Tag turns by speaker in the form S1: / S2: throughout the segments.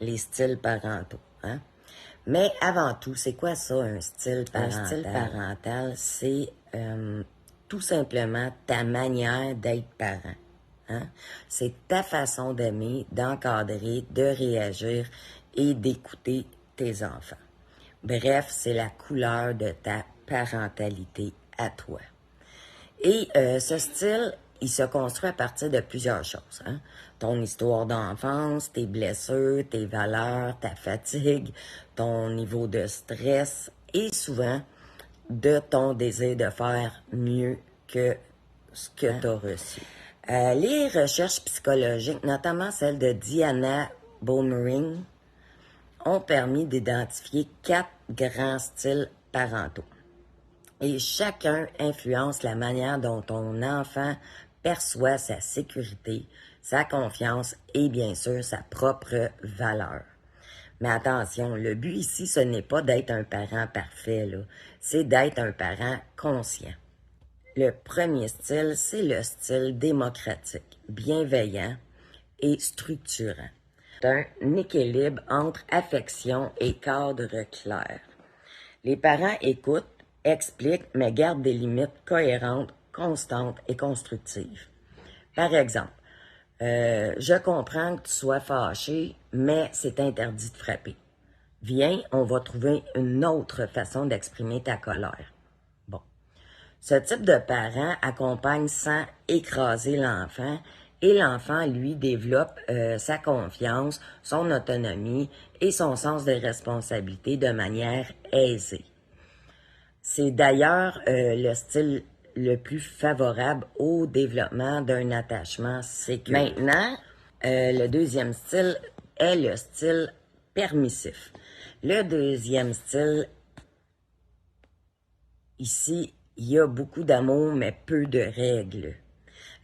S1: les styles parentaux, hein? Mais avant tout, c'est quoi ça, un style parental? Un style parental, c'est tout simplement ta manière d'être parent. Hein? C'est ta façon d'aimer, d'encadrer, de réagir et d'écouter tes enfants. Bref, c'est la couleur de ta parentalité à toi. Et ce style, il se construit à partir de plusieurs choses. Hein? Ton histoire d'enfance, tes blessures, tes valeurs, ta fatigue, ton niveau de stress et souvent de ton désir de faire mieux que ce que tu as reçu. Les recherches psychologiques, notamment celle de Diana Baumering, ont permis d'identifier 4 grands styles parentaux. Et chacun influence la manière dont ton enfant perçoit sa sécurité, sa confiance et bien sûr sa propre valeur. Mais attention, le but ici, ce n'est pas d'être un parent parfait, là. C'est d'être un parent conscient. Le premier style, c'est le style démocratique, bienveillant et structurant. C'est un équilibre entre affection et cadre clair. Les parents écoutent, expliquent, mais gardent des limites cohérentes, constantes et constructives. Par exemple, je comprends que tu sois fâché, mais c'est interdit de frapper. Viens, on va trouver une autre façon d'exprimer ta colère. Bon. Ce type de parent accompagne sans écraser l'enfant et l'enfant, lui, développe sa confiance, son autonomie et son sens des responsabilités de manière aisée. C'est d'ailleurs le style le plus favorable au développement d'un attachement sécurisé. Maintenant, le deuxième style est le style permissif. Le deuxième style, ici, il y a beaucoup d'amour, mais peu de règles.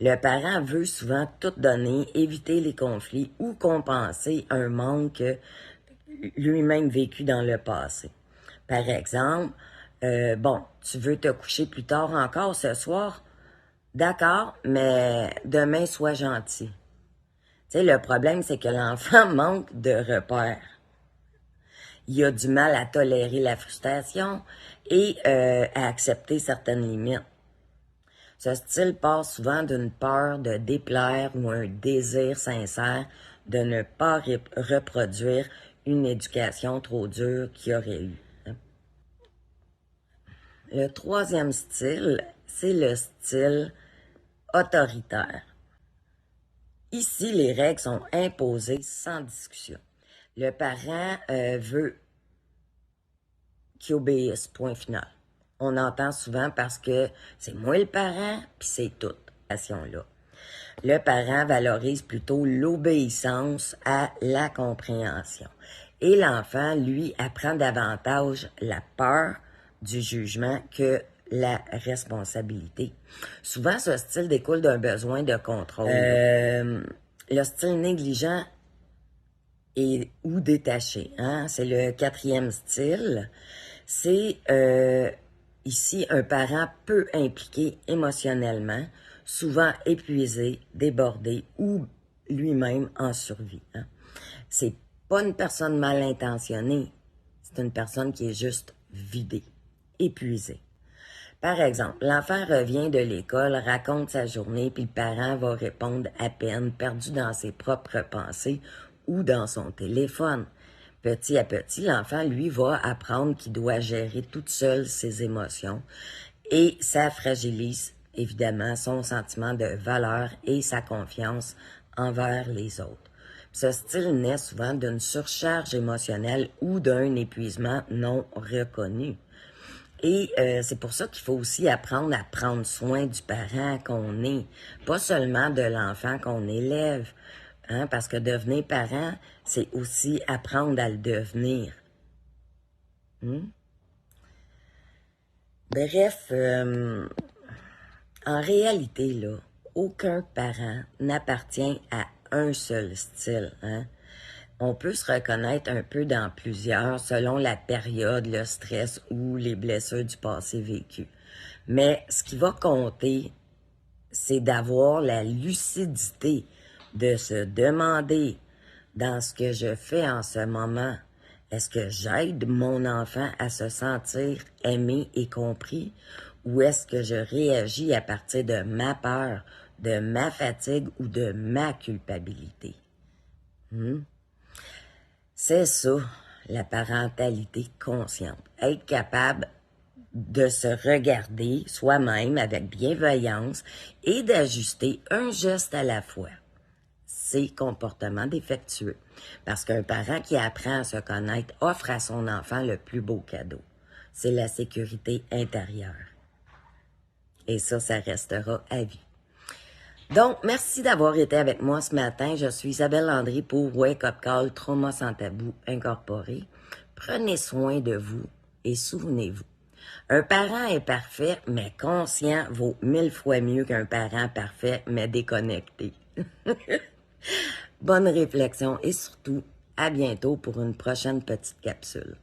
S1: Le parent veut souvent tout donner, éviter les conflits ou compenser un manque lui-même vécu dans le passé. Par exemple, bon, tu veux te coucher plus tard encore ce soir? D'accord, mais demain, sois gentil. Tu sais, le problème, c'est que l'enfant manque de repères. Il a du mal à tolérer la frustration et à accepter certaines limites. Ce style part souvent d'une peur de déplaire ou un désir sincère de ne pas reproduire une éducation trop dure qu'il aurait eue. Le troisième style, c'est le style autoritaire. Ici, les règles sont imposées sans discussion. Le parent veut qu'il obéisse, point final. On entend souvent parce que c'est moi le parent, puis c'est tout. Là. Le parent valorise plutôt l'obéissance à la compréhension. Et l'enfant, lui, apprend davantage la peur du jugement que la responsabilité. Souvent, ce style découle d'un besoin de contrôle. Le style négligent ou détaché, hein? C'est le quatrième style. C'est ici un parent peu impliqué émotionnellement, souvent épuisé, débordé ou lui-même en survie. Hein? C'est pas une personne mal intentionnée, c'est une personne qui est juste vidée, épuisée. Par exemple, l'enfant revient de l'école, raconte sa journée, puis le parent va répondre à peine, perdu dans ses propres pensées ou dans son téléphone. Petit à petit, l'enfant, lui, va apprendre qu'il doit gérer toute seule ses émotions et ça fragilise évidemment son sentiment de valeur et sa confiance envers les autres. Ce style naît souvent d'une surcharge émotionnelle ou d'un épuisement non reconnu. Et c'est pour ça qu'il faut aussi apprendre à prendre soin du parent qu'on est, pas seulement de l'enfant qu'on élève, hein, parce que devenir parent, c'est aussi apprendre à le devenir. Bref, en réalité, là, aucun parent n'appartient à un seul style, hein. On peut se reconnaître un peu dans plusieurs selon la période, le stress ou les blessures du passé vécu. Mais ce qui va compter, c'est d'avoir la lucidité de se demander dans ce que je fais en ce moment, est-ce que j'aide mon enfant à se sentir aimé et compris ou est-ce que je réagis à partir de ma peur, de ma fatigue ou de ma culpabilité? C'est ça, la parentalité consciente. Être capable de se regarder soi-même avec bienveillance et d'ajuster un geste à la fois. Ses comportements défectueux. Parce qu'un parent qui apprend à se connaître offre à son enfant le plus beau cadeau. C'est la sécurité intérieure. Et ça restera à vie. Donc, merci d'avoir été avec moi ce matin. Je suis Isabelle Landry pour Wake Up Call Trauma sans tabou incorporé. Prenez soin de vous et souvenez-vous. Un parent imparfait, mais conscient, vaut 1000 fois mieux qu'un parent parfait, mais déconnecté. Bonne réflexion et surtout, à bientôt pour une prochaine petite capsule.